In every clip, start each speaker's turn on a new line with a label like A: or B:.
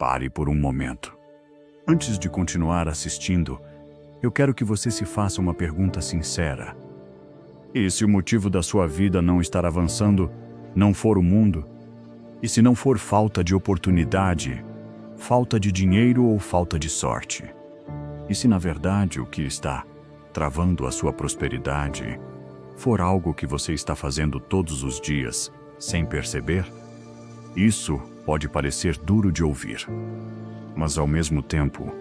A: Pare por um momento. Antes de continuar assistindo, eu quero que você se faça uma pergunta sincera. E se o motivo da sua vida não estar avançando não for o mundo? E se não for falta de oportunidade, falta de dinheiro ou falta de sorte? E se na verdade o que está travando a sua prosperidade for algo que você está fazendo todos os dias sem perceber? Isso pode parecer duro de ouvir, mas ao mesmo tempo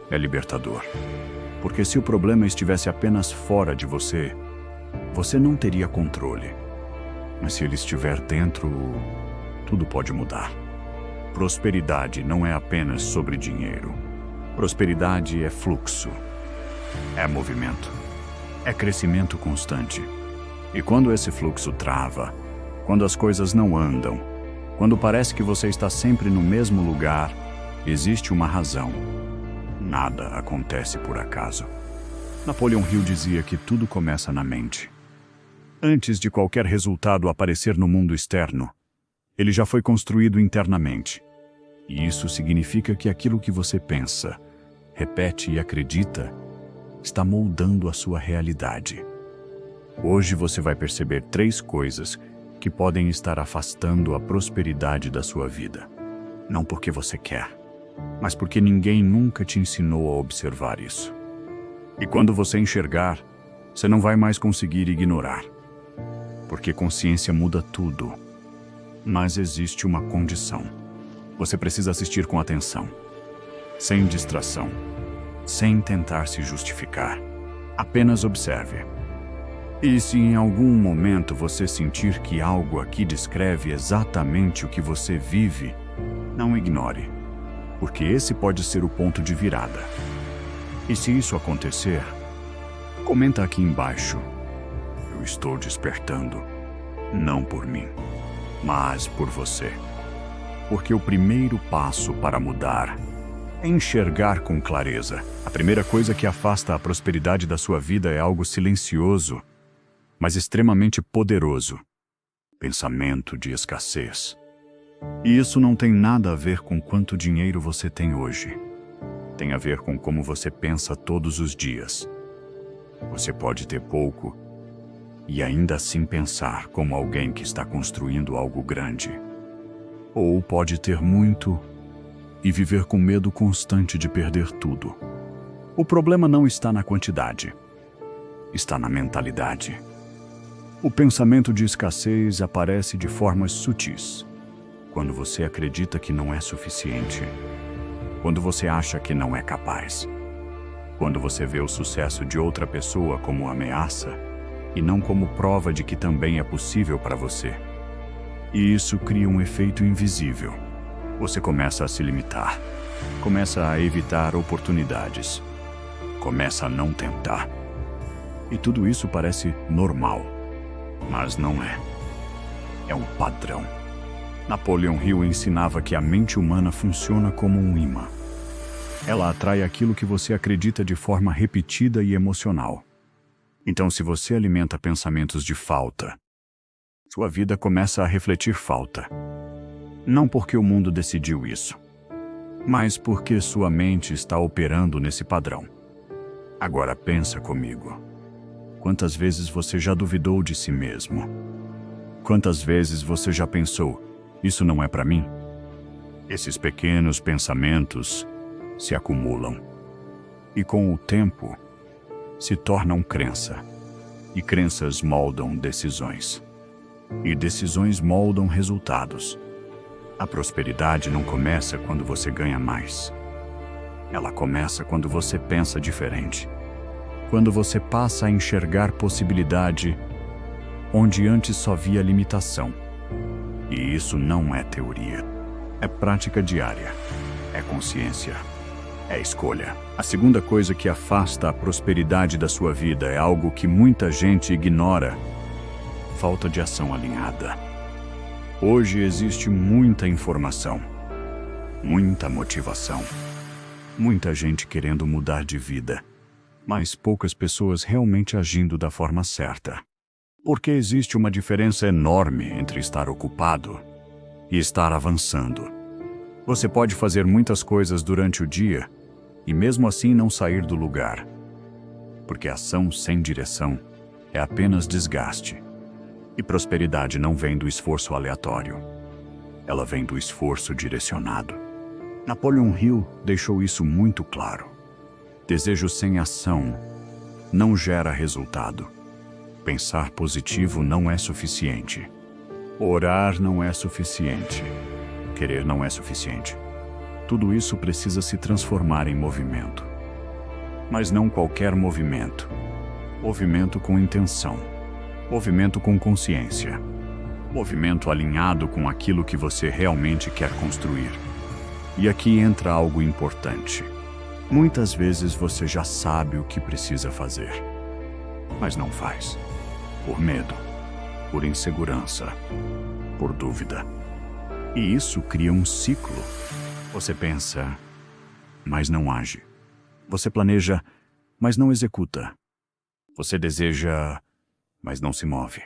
A: é libertador. Porque se o problema estivesse apenas fora de você, você não teria controle. Mas se ele estiver dentro, tudo pode mudar. Prosperidade não é apenas sobre dinheiro. Prosperidade é fluxo, é movimento, é crescimento constante. E quando esse fluxo trava, quando as coisas não andam, quando parece que você está sempre no mesmo lugar, existe uma razão. Nada acontece por acaso. Napoleão Hill dizia que tudo começa na mente. Antes de qualquer resultado aparecer no mundo externo, ele já foi construído internamente. E isso significa que aquilo que você pensa, repete e acredita está moldando a sua realidade. Hoje você vai perceber 3 coisas que podem estar afastando a prosperidade da sua vida. Não porque você quer, mas porque ninguém nunca te ensinou a observar isso. E quando você enxergar, você não vai mais conseguir ignorar. Porque consciência muda tudo. Mas existe uma condição. Você precisa assistir com atenção, sem distração, sem tentar se justificar. Apenas observe. E se em algum momento você sentir que algo aqui descreve exatamente o que você vive, não ignore, porque esse pode ser o ponto de virada. E se isso acontecer, comenta aqui embaixo. Eu estou despertando, não por mim, mas por você. Porque o primeiro passo para mudar é enxergar com clareza. A primeira coisa que afasta a prosperidade da sua vida é algo silencioso, mas extremamente poderoso. Pensamento de escassez. E isso não tem nada a ver com quanto dinheiro você tem hoje. Tem a ver com como você pensa todos os dias. Você pode ter pouco e ainda assim pensar como alguém que está construindo algo grande. Ou pode ter muito e viver com medo constante de perder tudo. O problema não está na quantidade, está na mentalidade. O pensamento de escassez aparece de formas sutis. Quando você acredita que não é suficiente. Quando você acha que não é capaz. Quando você vê o sucesso de outra pessoa como ameaça e não como prova de que também é possível para você. E isso cria um efeito invisível. Você começa a se limitar. Começa a evitar oportunidades. Começa a não tentar. E tudo isso parece normal. Mas não é. É um padrão. Napoleão Hill ensinava que a mente humana funciona como um imã. Ela atrai aquilo que você acredita de forma repetida e emocional. Então, se você alimenta pensamentos de falta, sua vida começa a refletir falta. Não porque o mundo decidiu isso, mas porque sua mente está operando nesse padrão. Agora pensa comigo. Quantas vezes você já duvidou de si mesmo? Quantas vezes você já pensou, isso não é para mim? Esses pequenos pensamentos se acumulam. E com o tempo, se tornam crença. E crenças moldam decisões. E decisões moldam resultados. A prosperidade não começa quando você ganha mais. Ela começa quando você pensa diferente. Quando você passa a enxergar possibilidade onde antes só via limitação. E isso não é teoria. É prática diária. É consciência. É escolha. A segunda coisa que afasta a prosperidade da sua vida é algo que muita gente ignora. Falta de ação alinhada. Hoje existe muita informação. Muita motivação. Muita gente querendo mudar de vida. Mas poucas pessoas realmente agindo da forma certa. Porque existe uma diferença enorme entre estar ocupado e estar avançando. Você pode fazer muitas coisas durante o dia e mesmo assim não sair do lugar. Porque ação sem direção é apenas desgaste. E prosperidade não vem do esforço aleatório. Ela vem do esforço direcionado. Napoleon Hill deixou isso muito claro. Desejo sem ação não gera resultado. Pensar positivo não é suficiente. Orar não é suficiente. Querer não é suficiente. Tudo isso precisa se transformar em movimento. Mas não qualquer movimento. Movimento com intenção. Movimento com consciência. Movimento alinhado com aquilo que você realmente quer construir. E aqui entra algo importante. Muitas vezes você já sabe o que precisa fazer, mas não faz. Por medo, por insegurança, por dúvida. E isso cria um ciclo. Você pensa, mas não age. Você planeja, mas não executa. Você deseja, mas não se move.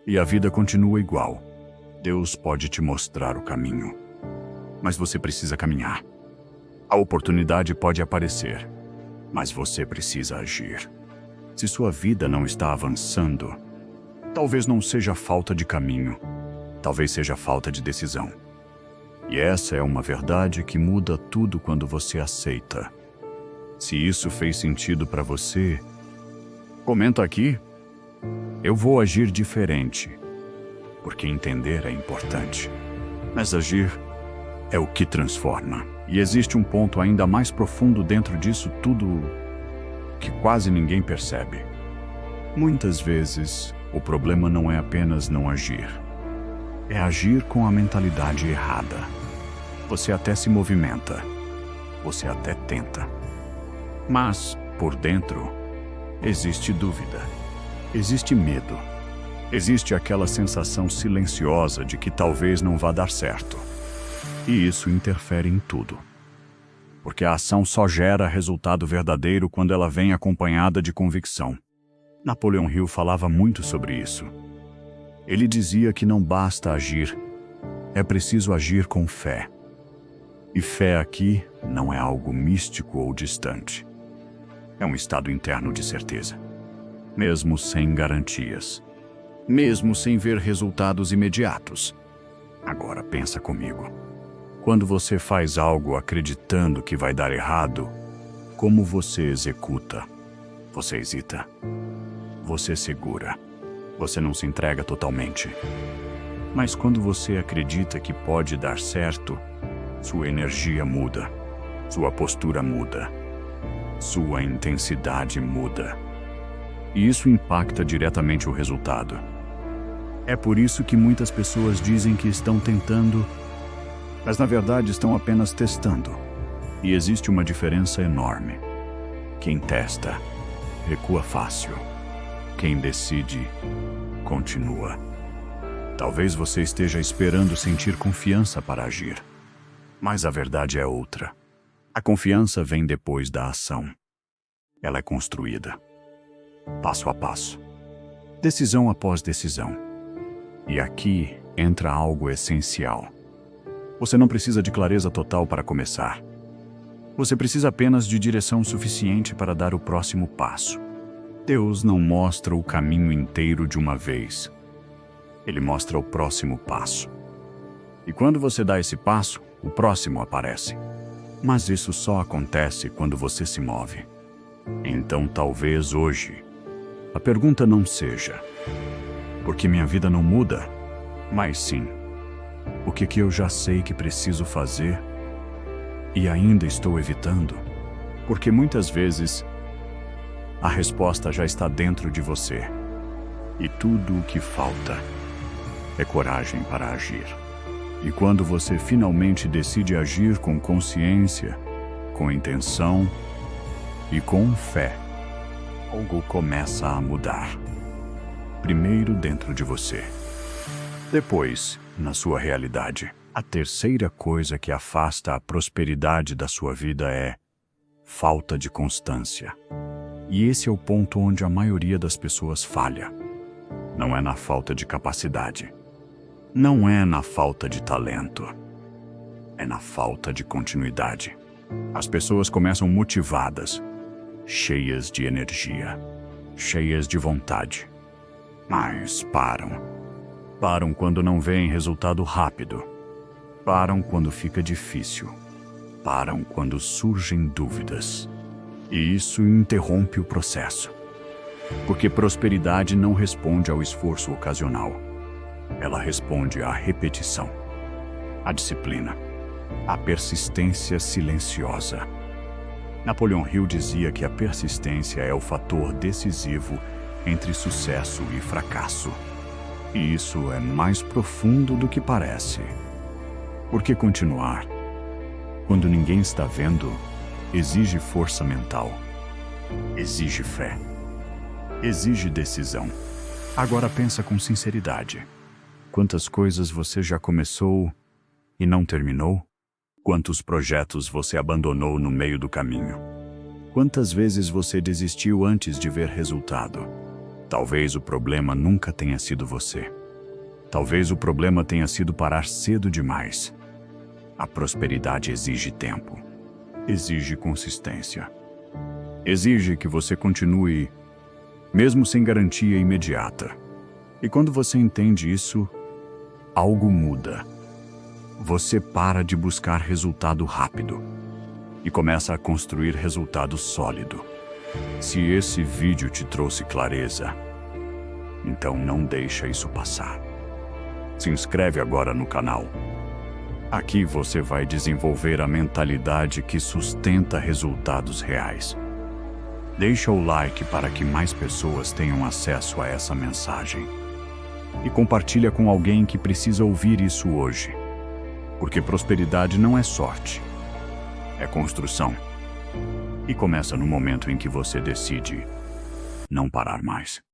A: E a vida continua igual. Deus pode te mostrar o caminho, mas você precisa caminhar. A oportunidade pode aparecer, mas você precisa agir. Se sua vida não está avançando, talvez não seja falta de caminho, talvez seja falta de decisão. E essa é uma verdade que muda tudo quando você aceita. Se isso fez sentido para você, comenta aqui. Eu vou agir diferente, porque entender é importante, mas agir é o que transforma. E existe um ponto ainda mais profundo dentro disso tudo que quase ninguém percebe. Muitas vezes, o problema não é apenas não agir. É agir com a mentalidade errada. Você até se movimenta. Você até tenta. Mas, por dentro, existe dúvida. Existe medo. Existe aquela sensação silenciosa de que talvez não vá dar certo. E isso interfere em tudo. Porque a ação só gera resultado verdadeiro quando ela vem acompanhada de convicção. Napoleon Hill falava muito sobre isso. Ele dizia que não basta agir, é preciso agir com fé. E fé aqui não é algo místico ou distante. É um estado interno de certeza. Mesmo sem garantias. Mesmo sem ver resultados imediatos. Agora pensa comigo. Quando você faz algo acreditando que vai dar errado, como você executa? Você hesita. Você segura. Você não se entrega totalmente. Mas quando você acredita que pode dar certo, sua energia muda. Sua postura muda. Sua intensidade muda. E isso impacta diretamente o resultado. É por isso que muitas pessoas dizem que estão tentando, mas na verdade estão apenas testando. E existe uma diferença enorme. Quem testa, recua fácil. Quem decide, continua. Talvez você esteja esperando sentir confiança para agir. Mas a verdade é outra. A confiança vem depois da ação. Ela é construída. Passo a passo. Decisão após decisão. E aqui entra algo essencial. Você não precisa de clareza total para começar. Você precisa apenas de direção suficiente para dar o próximo passo. Deus não mostra o caminho inteiro de uma vez. Ele mostra o próximo passo. E quando você dá esse passo, o próximo aparece. Mas isso só acontece quando você se move. Então talvez hoje, a pergunta não seja: por que minha vida não muda? Mas sim, o que eu já sei que preciso fazer e ainda estou evitando? Porque muitas vezes a resposta já está dentro de você. E tudo o que falta é coragem para agir. E quando você finalmente decide agir com consciência, com intenção e com fé, algo começa a mudar. Primeiro dentro de você. Depois, na sua realidade. A terceira coisa que afasta a prosperidade da sua vida é falta de constância. E esse é o ponto onde a maioria das pessoas falha. Não é na falta de capacidade. Não é na falta de talento. é na falta de continuidade. As pessoas começam motivadas, cheias de energia, cheias de vontade, mas param. Param quando não veem resultado rápido. Param quando fica difícil. Param quando surgem dúvidas. E isso interrompe o processo. Porque prosperidade não responde ao esforço ocasional. Ela responde à repetição, à disciplina, à persistência silenciosa. Napoleon Hill dizia que a persistência é o fator decisivo entre sucesso e fracasso. E isso é mais profundo do que parece. Porque continuar, quando ninguém está vendo, exige força mental, exige fé, exige decisão. Agora pensa com sinceridade. Quantas coisas você já começou e não terminou? Quantos projetos você abandonou no meio do caminho? Quantas vezes você desistiu antes de ver resultado? Talvez o problema nunca tenha sido você. Talvez o problema tenha sido parar cedo demais. A prosperidade exige tempo, exige consistência. Exige que você continue, mesmo sem garantia imediata. E quando você entende isso, algo muda. Você para de buscar resultado rápido e começa a construir resultado sólido. Se esse vídeo te trouxe clareza, então não deixa isso passar. Se inscreve agora no canal. Aqui você vai desenvolver a mentalidade que sustenta resultados reais. Deixa o like para que mais pessoas tenham acesso a essa mensagem. E compartilha com alguém que precisa ouvir isso hoje. Porque prosperidade não é sorte, é construção. E começa no momento em que você decide não parar mais.